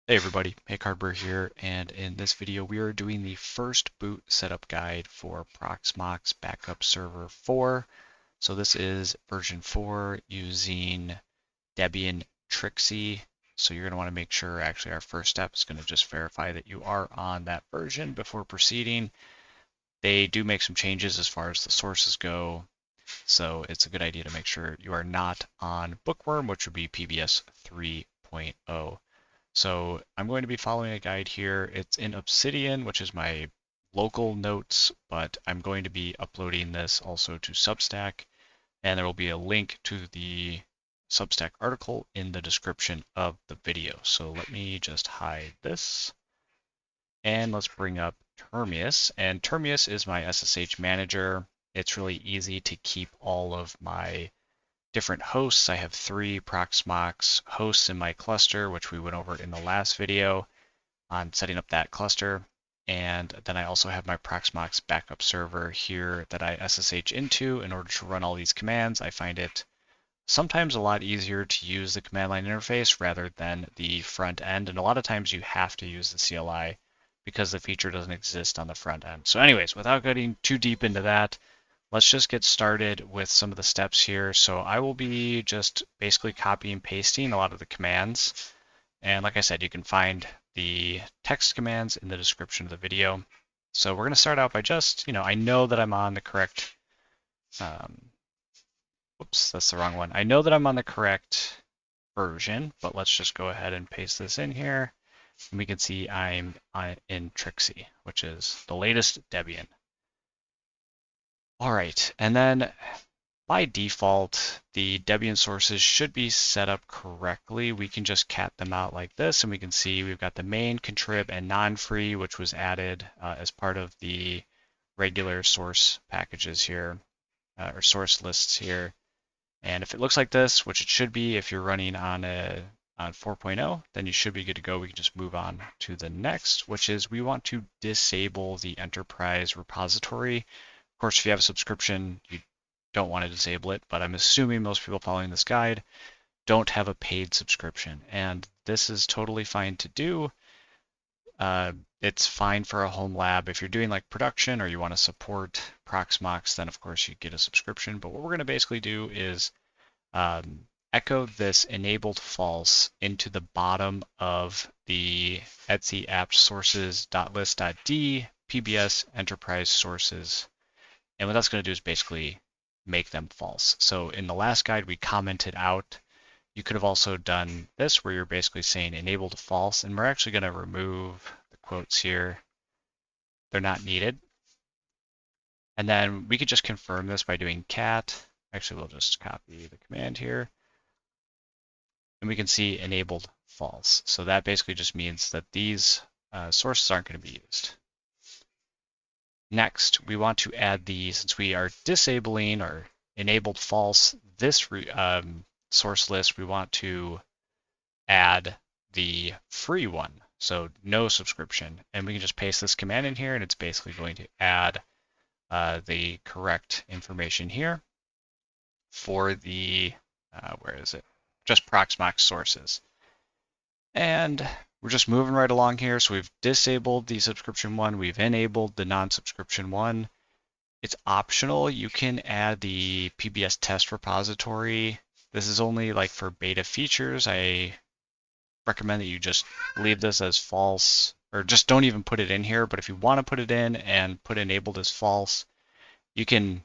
Hey everybody, Hake here, and in this video we are doing the first boot setup guide for Proxmox Backup Server 4. So this is version 4 using Debian Trixie. So you're going to want to make sure, actually our first step is going to just verify that you are on that version before proceeding. They do make some changes as far as the sources go, so it's a good idea to make sure you are not on Bookworm, which would be PBS 3.0. So I'm going to be following a guide here. It's in Obsidian, which is my local notes, but I'm going to be uploading this also to Substack, and there will be a link to the Substack article in the description of the video. So let me just hide this, and let's bring up Termius. And Termius is my SSH manager. It's really easy to keep all of my different hosts. I have 3 Proxmox hosts in my cluster, which we went over in the last video on setting up that cluster. And then I also have my Proxmox Backup Server here that I SSH into in order to run all these commands. I find it sometimes a lot easier to use the command line interface rather than the front end. And a lot of times you have to use the CLI because the feature doesn't exist on the front end. So anyways, without getting too deep into that, let's just get started with some of the steps here. So I will be just basically copy and pasting a lot of the commands. And like I said, you can find the text commands in the description of the video. So we're going to start out by just, I know that I'm on the correct, whoops, that's the wrong one. I know that I'm on the correct version, but let's just go ahead and paste this in here. And we can see I'm in Trixie, which is the latest Debian. All right, and then by default, the Debian sources should be set up correctly. We can just cat them out like this, and we can see we've got the main, contrib, and non-free, which was added as part of the regular source packages here, or source lists here. And if it looks like this, which it should be if you're running on 4.0, then you should be good to go. We can just move on to the next, which is we want to disable the enterprise repository. Of course, if you have a subscription, you don't want to disable it, but I'm assuming most people following this guide don't have a paid subscription, and this is totally fine to do. It's fine for a home lab. If you're doing like production or you want to support Proxmox, then of course you get a subscription. But what we're going to basically do is echo this enabled false into the bottom of the etc apt sources.list.d PBS enterprise sources. And what that's going to do is basically make them false. So in the last guide, we commented out. You could have also done this where you're basically saying enabled false, and we're actually going to remove the quotes here. They're not needed. And then we could just confirm this by doing cat. Actually, we'll just copy the command here. And we can see enabled false. So that basically just means that these sources aren't going to be used. Next, we want to add since we are disabling or enabled false this source list, we want to add the free one, so no subscription. And we can just paste this command in here, and it's basically going to add the correct information here for the, where is it? Just Proxmox sources. And we're just moving right along here. So we've disabled the subscription one. We've enabled the non-subscription one. It's optional. You can add the PBS test repository. This is only like for beta features. I recommend that you just leave this as false, or just don't even put it in here. But if you want to put it in and put enabled as false, you can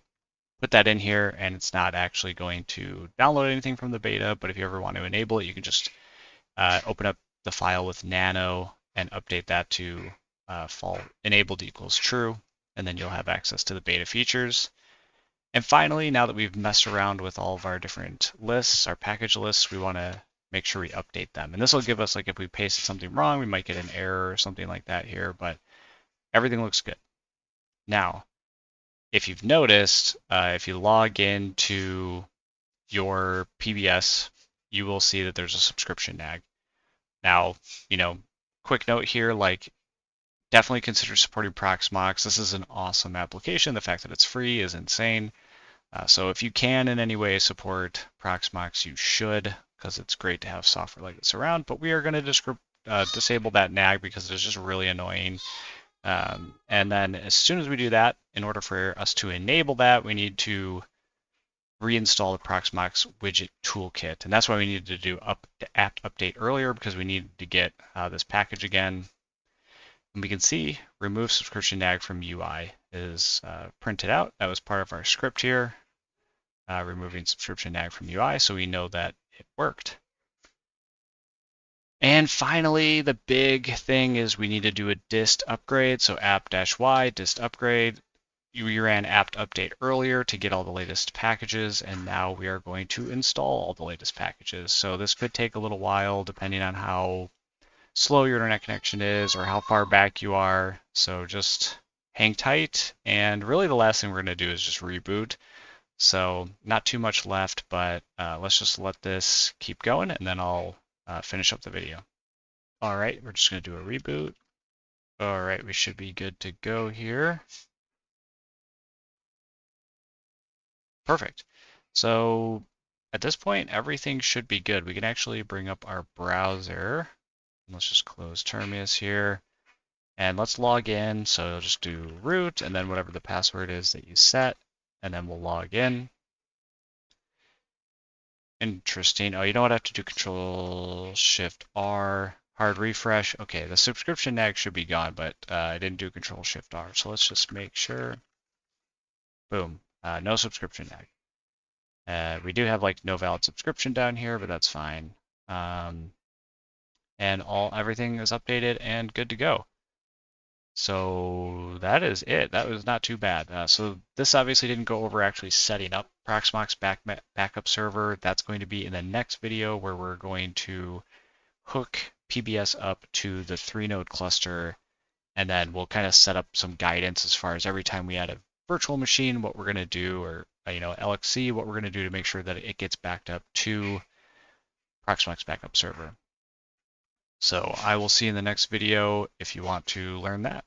put that in here, and it's not actually going to download anything from the beta. But if you ever want to enable it, you can just open up the file with nano and update that to enabled equals true, and then you'll have access to the beta features. And finally, now that we've messed around with all of our different lists, our package lists, we want to make sure we update them. And this will give us, like if we pasted something wrong, we might get an error or something like that here, but everything looks good. Now, if you've noticed, if you log into your PBS, you will see that there's a subscription nag. Now, quick note here, like definitely consider supporting Proxmox. This is an awesome application. The fact that it's free is insane. So if you can in any way support Proxmox, you should, because it's great to have software like this around. But we are going to disable that nag because it's just really annoying. And then as soon as we do that, in order for us to enable that, we need to reinstall the Proxmox widget toolkit. And that's why we needed to do apt update earlier, because we needed to get this package again. And we can see remove subscription nag from UI is printed out. That was part of our script here, removing subscription nag from UI, so we know that it worked. And finally, the big thing is we need to do a dist upgrade. So apt-y dist upgrade. We ran apt update earlier to get all the latest packages, and now we are going to install all the latest packages. So this could take a little while depending on how slow your internet connection is or how far back you are. So just hang tight. And really the last thing we're going to do is just reboot. So not too much left, but let's just let this keep going, and then I'll finish up the video. All right, we're just going to do a reboot. All right, we should be good to go here. Perfect. So at this point, everything should be good. We can actually bring up our browser. Let's just close Terminus here. And let's log in. So you'll just do root and then whatever the password is that you set, and then we'll log in. Interesting. Oh, you know what? I have to do Control-Shift-R, hard refresh. Okay, the subscription nag should be gone, but I didn't do Control-Shift-R. So let's just make sure. Boom. No subscription nag. We do have like no valid subscription down here, but that's fine. And everything is updated and good to go. So that is it. That was not too bad. So this obviously didn't go over actually setting up Proxmox Backup Server. That's going to be in the next video, where we're going to hook PBS up to the 3-node cluster, and then we'll kind of set up some guidance as far as every time we add a virtual machine, what we're going to do, or LXC, what we're going to do to make sure that it gets backed up to Proxmox Backup Server. So I will see you in the next video if you want to learn that.